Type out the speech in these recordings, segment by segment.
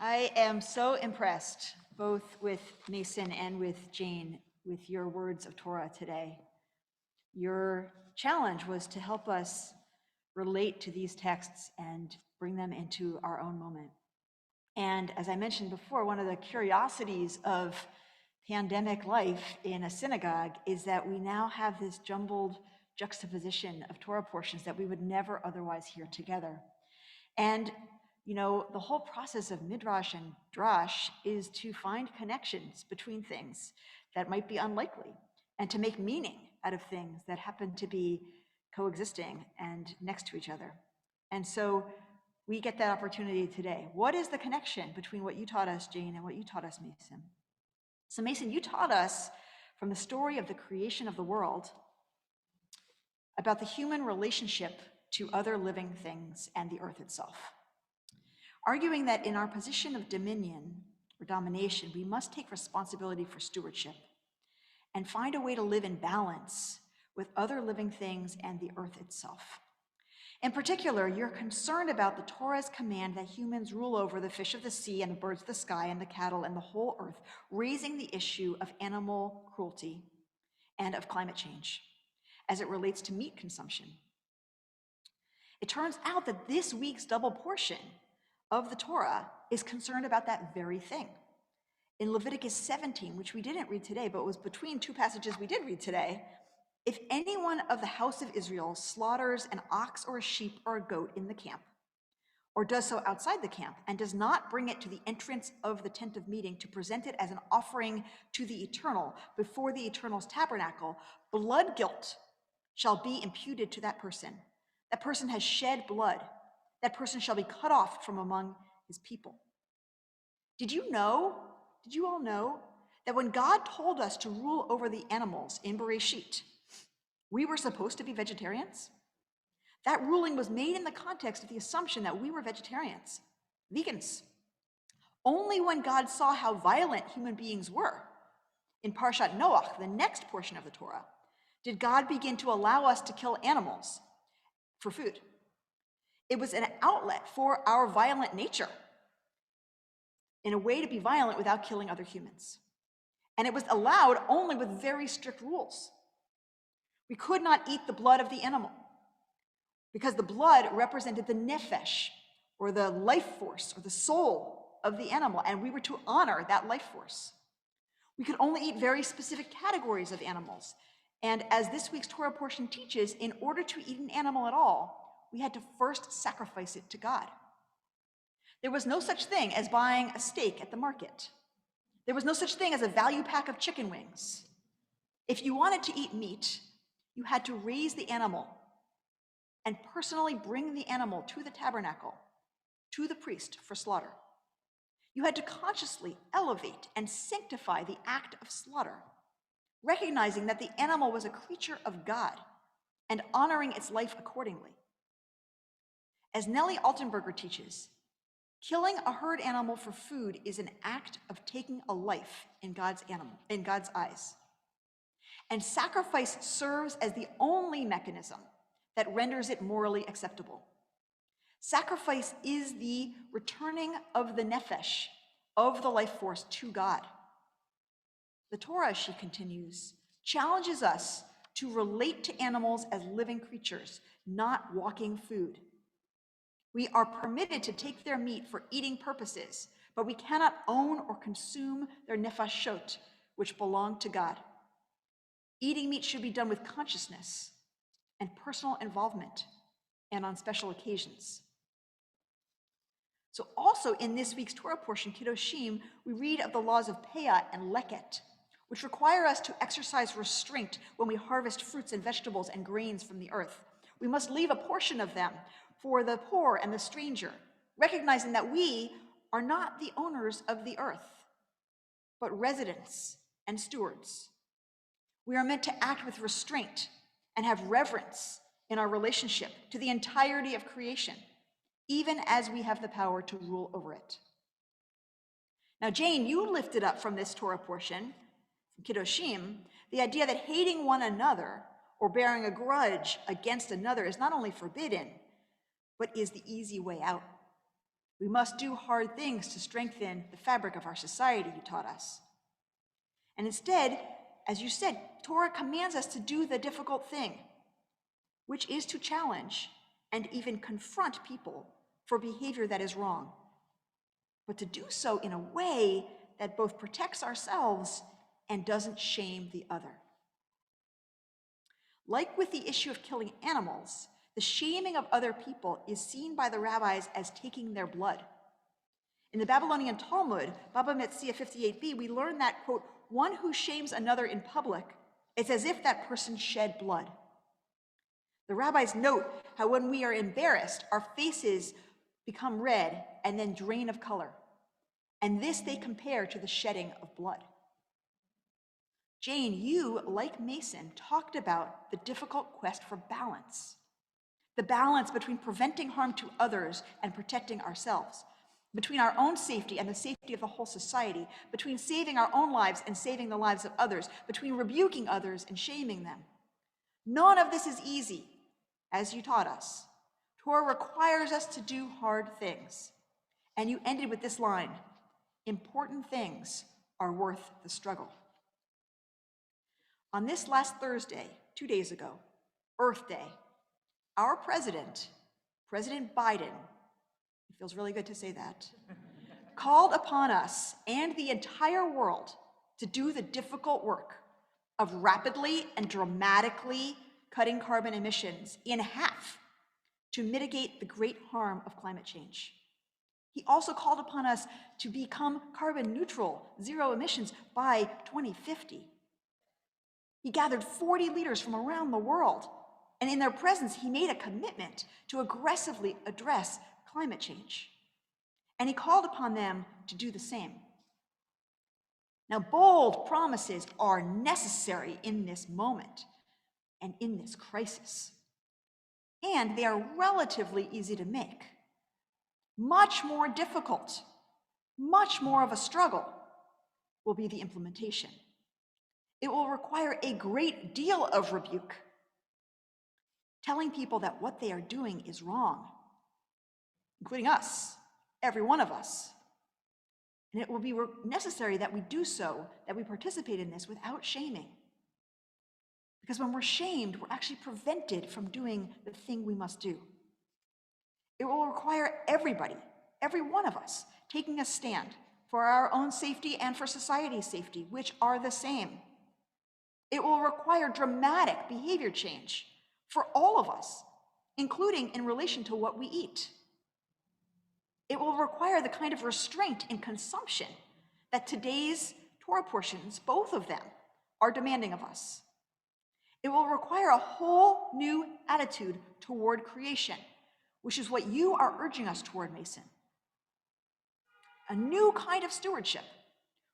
I am so impressed, both with Mason and with Jane, with your words of Torah today. Your challenge was to help us relate to these texts and bring them into our own moment. And as I mentioned before, one of the curiosities of pandemic life in a synagogue is that we now have this jumbled juxtaposition of Torah portions that we would never otherwise hear together. And you know, the whole process of midrash and drash is to find connections between things that might be unlikely and to make meaning out of things that happen to be coexisting and next to each other. And so we get that opportunity today. What is the connection between what you taught us, Jane, and what you taught us, Mason? So Mason, you taught us from the story of the creation of the world about the human relationship to other living things and the earth itself, arguing that in our position of dominion or domination, we must take responsibility for stewardship and find a way to live in balance with other living things and the earth itself. In particular, you're concerned about the Torah's command that humans rule over the fish of the sea and the birds of the sky and the cattle and the whole earth, raising the issue of animal cruelty and of climate change as it relates to meat consumption. It turns out that this week's double portion of the Torah is concerned about that very thing. In Leviticus 17, which we didn't read today, but was between two passages we did read today, if anyone of the house of Israel slaughters an ox or a sheep or a goat in the camp, or does so outside the camp, and does not bring it to the entrance of the tent of meeting to present it as an offering to the Eternal before the Eternal's tabernacle, blood guilt shall be imputed to that person. That person has shed blood. That person shall be cut off from among his people. Did you all know that when God told us to rule over the animals in Bereshit, we were supposed to be vegetarians? That ruling was made in the context of the assumption that we were vegetarians, vegans. Only when God saw how violent human beings were, in Parshat Noach, the next portion of the Torah, did God begin to allow us to kill animals for food. It was an outlet for our violent nature, in a way to be violent without killing other humans. And it was allowed only with very strict rules. We could not eat the blood of the animal because the blood represented the nefesh, or the life force, or the soul of the animal, and we were to honor that life force. We could only eat very specific categories of animals. And as this week's Torah portion teaches, in order to eat an animal at all, we had to first sacrifice it to God. There was no such thing as buying a steak at the market. There was no such thing as a value pack of chicken wings. If you wanted to eat meat, you had to raise the animal and personally bring the animal to the tabernacle, to the priest for slaughter. You had to consciously elevate and sanctify the act of slaughter, recognizing that the animal was a creature of God and honoring its life accordingly. As Nellie Altenberger teaches, killing a herd animal for food is an act of taking a life in God's eyes. And sacrifice serves as the only mechanism that renders it morally acceptable. Sacrifice is the returning of the nefesh, of the life force, to God. The Torah, she continues, challenges us to relate to animals as living creatures, not walking food. We are permitted to take their meat for eating purposes, but we cannot own or consume their nefashot, which belong to God. Eating meat should be done with consciousness and personal involvement, and on special occasions. So also in this week's Torah portion, Kiddushim, we read of the laws of Peah and Leket, which require us to exercise restraint when we harvest fruits and vegetables and grains from the earth. We must leave a portion of them for the poor and the stranger, recognizing that we are not the owners of the earth, but residents and stewards. We are meant to act with restraint and have reverence in our relationship to the entirety of creation, even as we have the power to rule over it. Now, Jane, you lifted up from this Torah portion, from Kiddushim, the idea that hating one another or bearing a grudge against another is not only forbidden, but is the easy way out. We must do hard things to strengthen the fabric of our society, you taught us. And instead, as you said, Torah commands us to do the difficult thing, which is to challenge and even confront people for behavior that is wrong, but to do so in a way that both protects ourselves and doesn't shame the other. Like with the issue of killing animals, the shaming of other people is seen by the rabbis as taking their blood. In the Babylonian Talmud, Baba Metzia 58b, we learn that, quote, one who shames another in public, it's as if that person shed blood. The rabbis note how when we are embarrassed, our faces become red and then drain of color. And this they compare to the shedding of blood. Jane, you, like Mason, talked about the difficult quest for balance. The balance between preventing harm to others and protecting ourselves, between our own safety and the safety of the whole society, between saving our own lives and saving the lives of others, between rebuking others and shaming them. None of this is easy, as you taught us. Torah requires us to do hard things. And you ended with this line, important things are worth the struggle. On this last Thursday, 2 days ago, Earth Day, our president, President Biden, it feels really good to say that, called upon us and the entire world to do the difficult work of rapidly and dramatically cutting carbon emissions in half to mitigate the great harm of climate change. He also called upon us to become carbon neutral, zero emissions by 2050. He gathered 40 leaders from around the world, and in their presence, he made a commitment to aggressively address climate change. And he called upon them to do the same. Now, bold promises are necessary in this moment and in this crisis. And they are relatively easy to make. Much more difficult, much more of a struggle will be the implementation. It will require a great deal of rebuke, telling people that what they are doing is wrong, including us, every one of us. And it will be necessary that we do so, that we participate in this without shaming. Because when we're shamed, we're actually prevented from doing the thing we must do. It will require everybody, every one of us, taking a stand for our own safety and for society's safety, which are the same. It will require dramatic behavior change for all of us, including in relation to what we eat. It will require the kind of restraint in consumption that today's Torah portions, both of them, are demanding of us. It will require a whole new attitude toward creation, which is what you are urging us toward, Mason. A new kind of stewardship,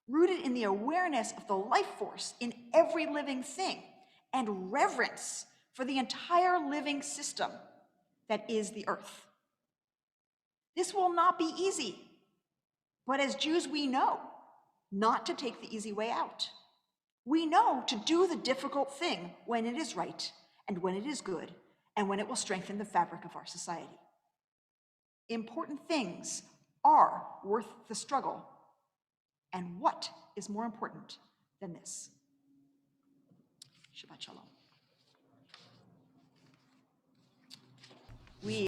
rooted in the awareness of the life force in every living thing and reverence for the entire living system that is the earth. This will not be easy, but as Jews, we know not to take the easy way out. We know to do the difficult thing when it is right and when it is good and when it will strengthen the fabric of our society. Important things are worth the struggle. And what is more important than this? Shabbat Shalom.